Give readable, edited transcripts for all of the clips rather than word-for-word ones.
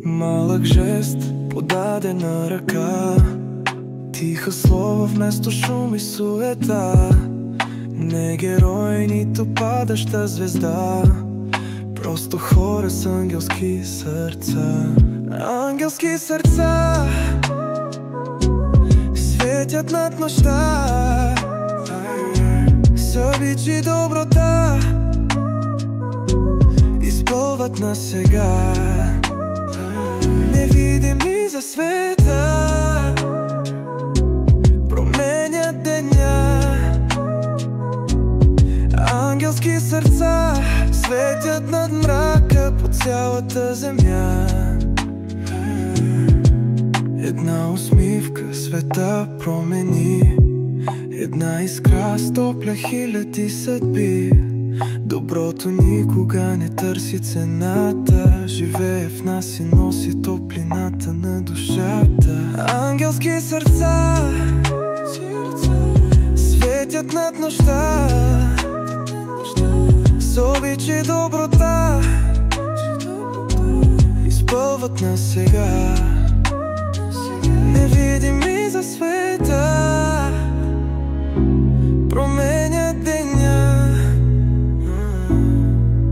Малък жест, подадена ръка, тиха слова вместо шум и суета. Не герой, нито падаща звезда, просто хора с ангелски сърца. Ангелски сърца светят над нощта, с обич и доброта изпълват на сега. Невидими за света променят деня. Ангелски сърца светят над мрака по цялата земя. Една усмивка света промени, една искра стопля хиляди съдби. Доброто никога не търси цената, живее в нас и носи топлината на душата. Ангелски сърца светят над нощта, с обич и доброта изпълват на сега. Невидими за света променят деня.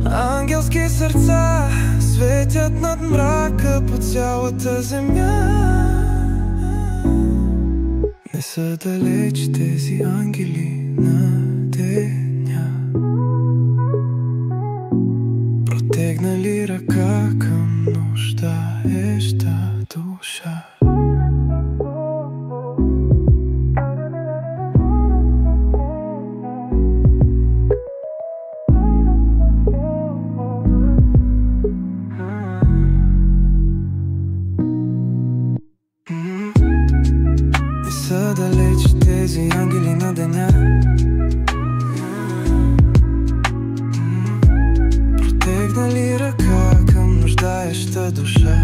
Ангелски сърца светят над мрака по цялата земя. Не са далеч тези ангели на деня, протегнали ръка към нуждаеща душа. Не са далеч тези ангели на деня, протегнали ръка към нуждаеща душа.